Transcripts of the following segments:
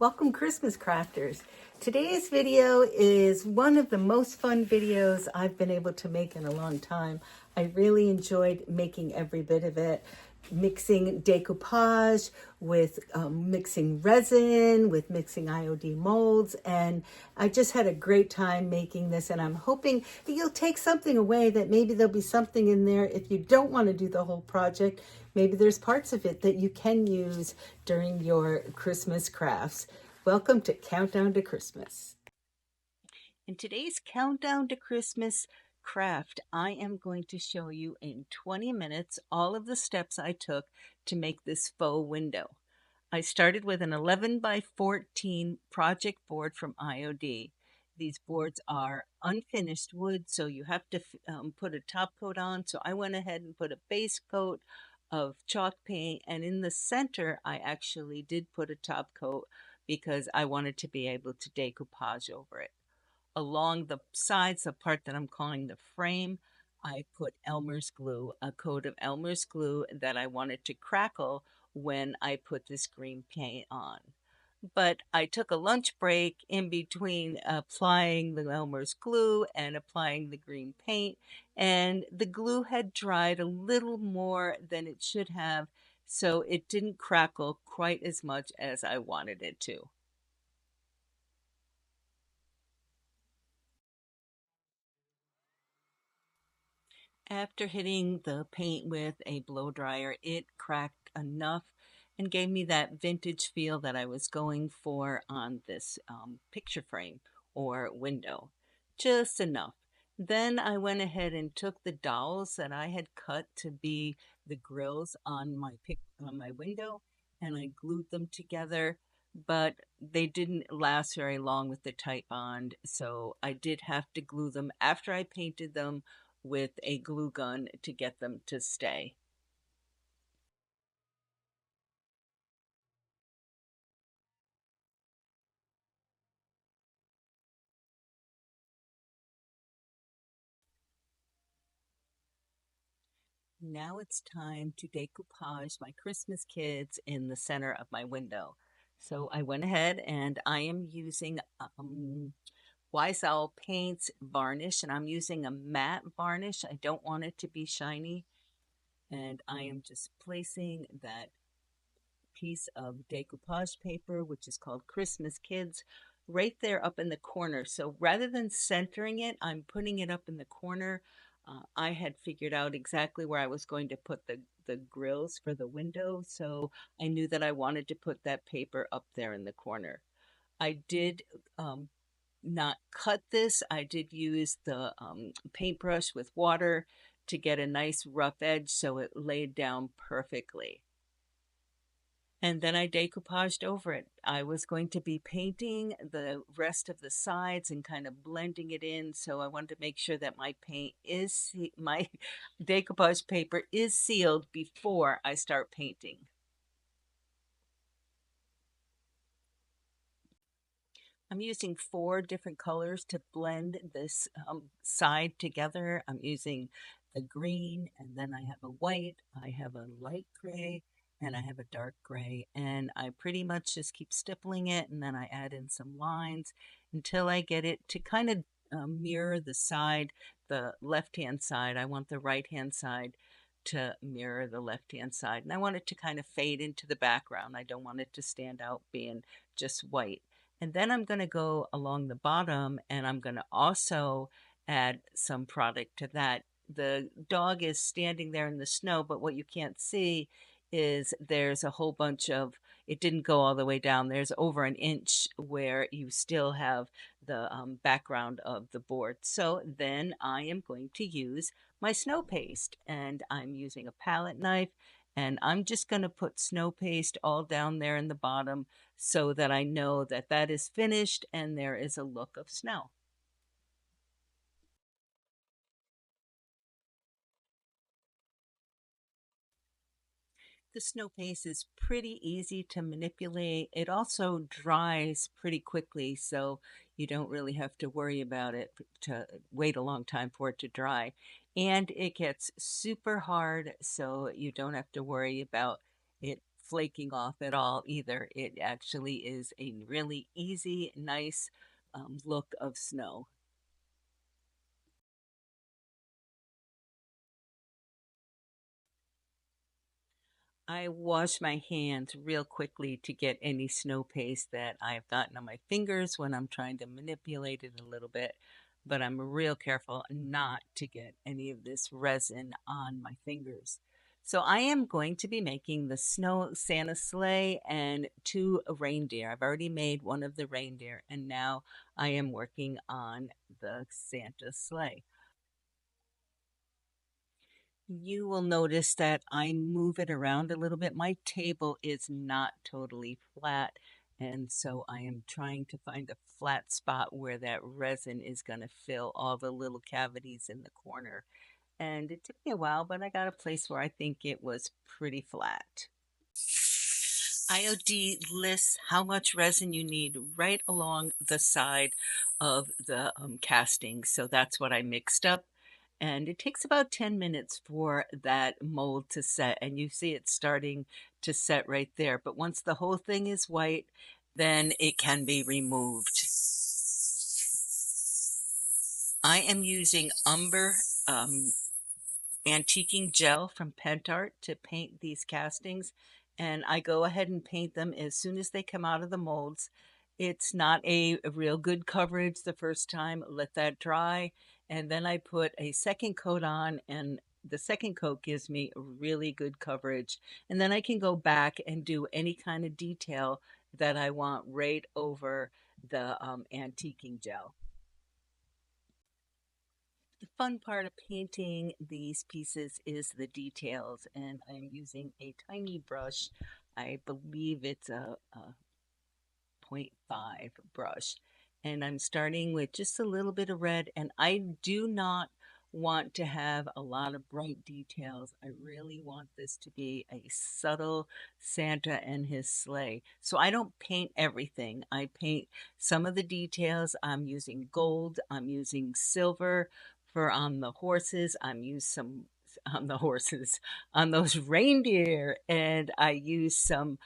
Welcome Christmas crafters. Today's video is one of the most fun videos I've been able to make in a long time. I really enjoyed making every bit of it. Mixing decoupage with mixing resin, with mixing IOD molds, and I just had a great time making this, and I'm hoping that you'll take something away, that maybe there'll be something in there if you don't want to do the whole project. Maybe there's parts of it that you can use during your Christmas crafts. Welcome to Countdown to Christmas. In today's Countdown to Christmas craft, I am going to show you in 20 minutes all of the steps I took to make this faux window. I started with an 11 by 14 project board from IOD. These boards are unfinished wood, so you have to put a top coat on. So I went ahead and put a base coat of chalk paint, and in the center I actually did put a top coat because I wanted to be able to decoupage over it. Along the sides, the part that I'm calling the frame, I put Elmer's glue, a coat of Elmer's glue that I wanted to crackle when I put this green paint on. But I took a lunch break in between applying the Elmer's glue and applying the green paint, and the glue had dried a little more than it should have, so it didn't crackle quite as much as I wanted it to. After hitting the paint with a blow dryer, it cracked enough and gave me that vintage feel that I was going for on this picture frame or window. Just enough. Then I went ahead and took the dowels that I had cut to be the grills on my window, and I glued them together, but they didn't last very long with the tight bond, so I did have to glue them after I painted them with a glue gun to get them to stay. Now it's time to decoupage my Christmas kids in the center of my window. So I went ahead and I am using Wise Owl Paints varnish, and I'm using a matte varnish. I don't want it to be shiny. And I am just placing that piece of decoupage paper, which is called Christmas Kids, right there up in the corner. So rather than centering it, I'm putting it up in the corner. I had figured out exactly where I was going to put the grills for the window, so I knew that I wanted to put that paper up there in the corner. I did not cut this. I did use the paintbrush with water to get a nice rough edge so it laid down perfectly. And then I decoupaged over it. I was going to be painting the rest of the sides and kind of blending it in. So I wanted to make sure that my decoupage paper is sealed before I start painting. I'm using 4 different colors to blend this side together. I'm using the green, and then I have a white, I have a light gray, and I have a dark gray. And I pretty much just keep stippling it, and then I add in some lines until I get it to kind of mirror the side, the left-hand side. I want the right-hand side to mirror the left-hand side. And I want it to kind of fade into the background. I don't want it to stand out being just white. And then I'm going to go along the bottom, and I'm going to also add some product to that. The dog is standing there in the snow, but what you can't see is there's a whole bunch of, it didn't go all the way down. There's over an inch where you still have the background of the board. So then I am going to use my snow paste, and I'm using a palette knife, and I'm just going to put snow paste all down there in the bottom so that I know that that is finished and there is a look of snow. The snow paste is pretty easy to manipulate. It also dries pretty quickly, so you don't really have to worry about it to wait a long time for it to dry. And it gets super hard, so you don't have to worry about it flaking off at all either. It actually is a really easy, nice look of snow. I wash my hands real quickly to get any snow paste that I've gotten on my fingers when I'm trying to manipulate it a little bit. But I'm real careful not to get any of this resin on my fingers. So I am going to be making the snow Santa sleigh and two reindeer. I've already made one of the reindeer, and now I am working on the Santa sleigh. You will notice that I move it around a little bit. My table is not totally flat, and so I am trying to find a flat spot where that resin is going to fill all the little cavities in the corner. And it took me a while, but I got a place where I think it was pretty flat. IOD lists how much resin you need right along the side of the casting. So that's what I mixed up. And it takes about 10 minutes for that mold to set. And you see it starting to set right there. But once the whole thing is white, then it can be removed. I am using umber antiquing gel from Pentart to paint these castings, and I go ahead and paint them as soon as they come out of the molds. It's not a real good coverage the first time. Let that dry, and then I put a second coat on, and the second coat gives me really good coverage. And then I can go back and do any kind of detail that I want right over the antiquing gel. The fun part of painting these pieces is the details, and I'm using a tiny brush. I believe it's a point 0.5 brush. And I'm starting with just a little bit of red, and I do not want to have a lot of bright details. I really want this to be a subtle Santa and his sleigh. So I don't paint everything. I paint some of the details. I'm using gold, I'm using silver for on the horses. I'm using some on the horses, on those reindeer, and I use some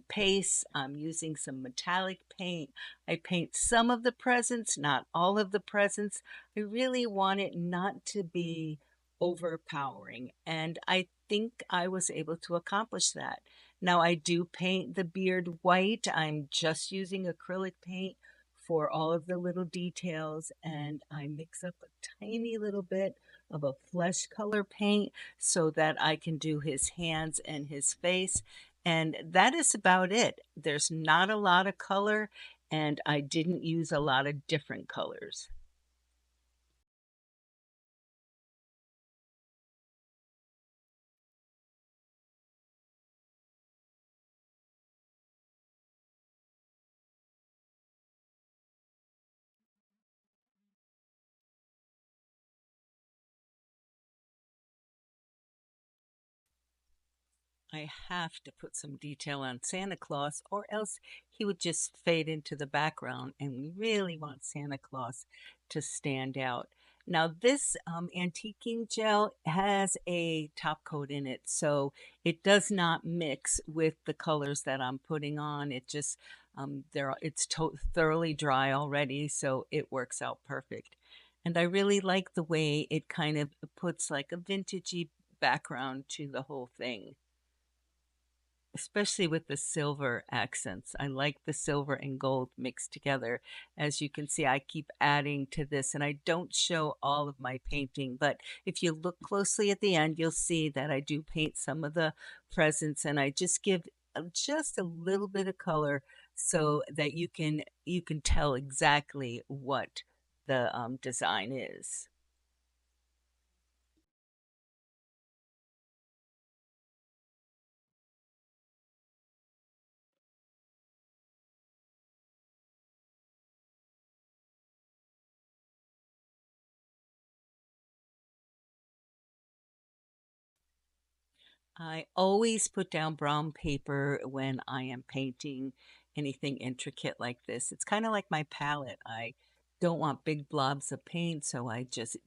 paste. I'm using some metallic paint. I paint some of the presents, not all of the presents. I really want it not to be overpowering, and I think I was able to accomplish that. Now, I do paint the beard white. I'm just using acrylic paint for all of the little details, and I mix up a tiny little bit of a flesh color paint so that I can do his hands and his face. And that is about it. There's not a lot of color, and I didn't use a lot of different colors. I have to put some detail on Santa Claus, or else he would just fade into the background. And we really want Santa Claus to stand out. Now, this antiquing gel has a top coat in it, so it does not mix with the colors that I'm putting on. It just it's thoroughly dry already, so it works out perfect. And I really like the way it kind of puts like a vintagey background to the whole thing, especially with the silver accents. I like the silver and gold mixed together. As you can see, I keep adding to this, and I don't show all of my painting, but if you look closely at the end, you'll see that I do paint some of the presents, and I just give just a little bit of color so that you can tell exactly what the design is. I always put down brown paper when I am painting anything intricate like this. It's kind of like my palette. I don't want big blobs of paint, so I just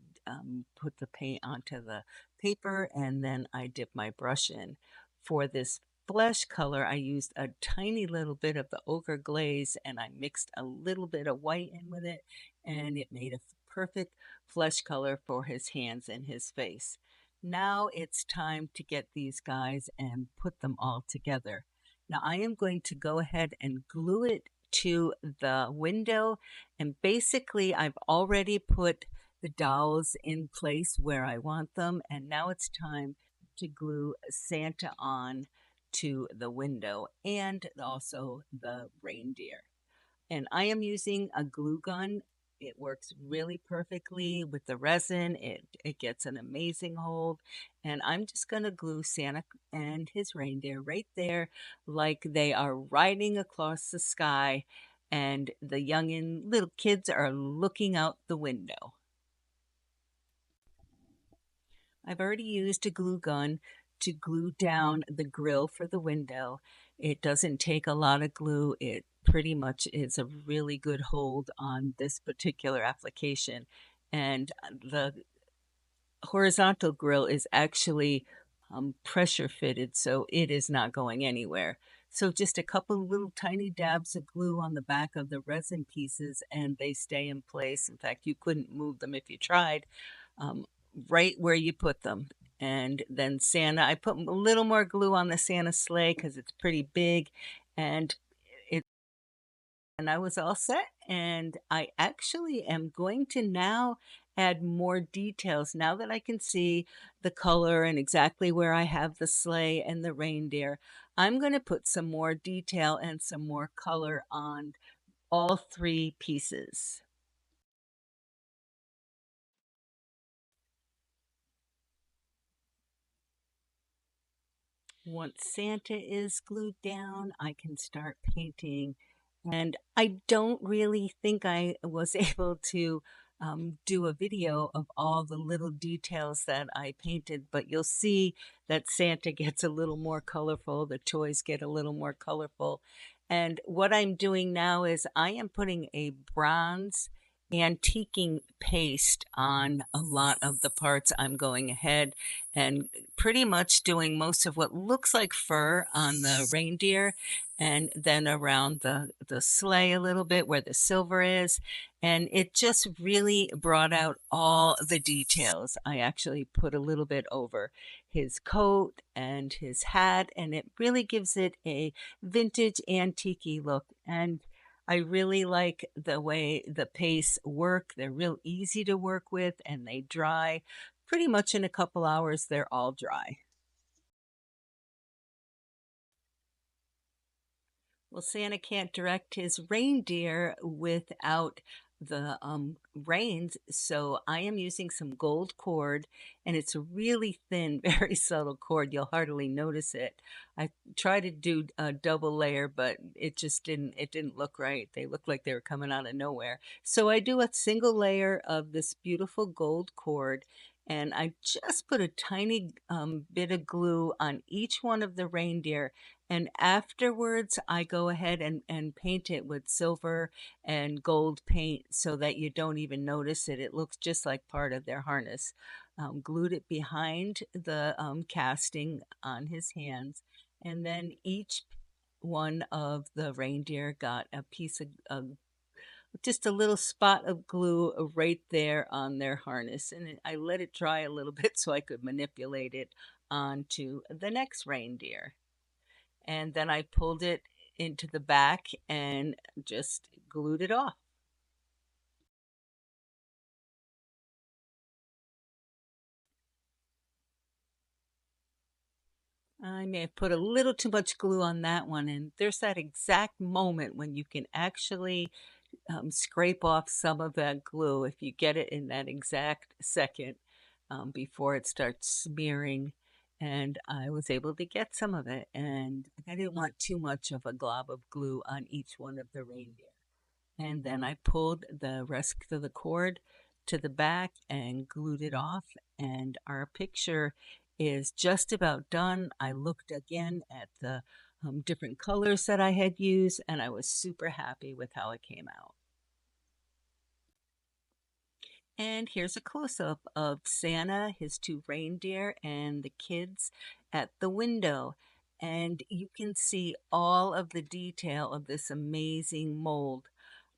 put the paint onto the paper and then I dip my brush in. For this flesh color, I used a tiny little bit of the ochre glaze and I mixed a little bit of white in with it, and it made a perfect flesh color for his hands and his face. Now it's time to get these guys and put them all together. Now I am going to go ahead and glue it to the window, and basically I've already put the dowels in place where I want them, and now it's time to glue Santa on to the window and also the reindeer. And I am using a glue gun. It works really perfectly with the resin. It gets an amazing hold. And I'm just going to glue Santa and his reindeer right there like they are riding across the sky and the young and little kids are looking out the window. I've already used a glue gun to glue down the grill for the window. It doesn't take a lot of glue. It pretty much is a really good hold on this particular application. And the horizontal grill is actually pressure fitted, so it is not going anywhere. So just a couple little tiny dabs of glue on the back of the resin pieces and they stay in place. In fact, you couldn't move them if you tried, um, right where you put them. And then Santa, I put a little more glue on the Santa sleigh because it's pretty big, and it and I was all set. And I actually am going to now add more details now that I can see the color and exactly where I have the sleigh and the reindeer. I'm going to put some more detail and some more color on all three pieces. Once Santa is glued down, I can start painting. And I don't really think I was able to do a video of all the little details that I painted, but you'll see that Santa gets a little more colorful, the toys get a little more colorful. And what I'm doing now is I am putting a bronze antiquing paste on a lot of the parts. I'm going ahead and pretty much doing most of what looks like fur on the reindeer, and then around the sleigh a little bit where the silver is. And it just really brought out all the details. I actually put a little bit over his coat and his hat, and it really gives it a vintage antique look. And I really like the way the pastes work. They're real easy to work with and they dry. Pretty much in a couple hours, they're all dry. Well, Santa can't direct his reindeer without the reins, so I am using some gold cord, and it's a really thin, very subtle cord. You'll hardly notice it. I tried to do a double layer, but it didn't look right. They looked like they were coming out of nowhere. So I do a single layer of this beautiful gold cord, and I just put a tiny bit of glue on each one of the reindeer, and afterwards, I go ahead and paint it with silver and gold paint so that you don't even notice it. It looks just like part of their harness. Glued it behind the casting on his hands, and then each one of the reindeer got a piece of just a little spot of glue right there on their harness. And I let it dry a little bit so I could manipulate it onto the next reindeer. And then I pulled it into the back and just glued it off. I may have put a little too much glue on that one, and there's that exact moment when you can actually scrape off some of that glue if you get it in that exact second before it starts smearing. And I was able to get some of it, and I didn't want too much of a glob of glue on each one of the reindeer. And then I pulled the rest of the cord to the back and glued it off. And our picture is just about done. I looked again at the different colors that I had used, and I was super happy with how it came out. And here's a close-up of Santa, his two reindeer, and the kids at the window. and you can see all of the detail of this amazing mold.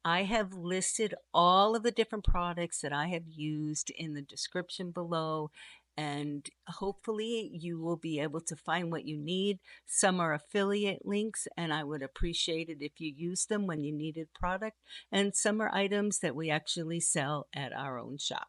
I have listed all of the different products that I have used in the description below, and hopefully you will be able to find what you need. Some are affiliate links, and I would appreciate it if you use them when you needed product, and some are items that we actually sell at our own shop.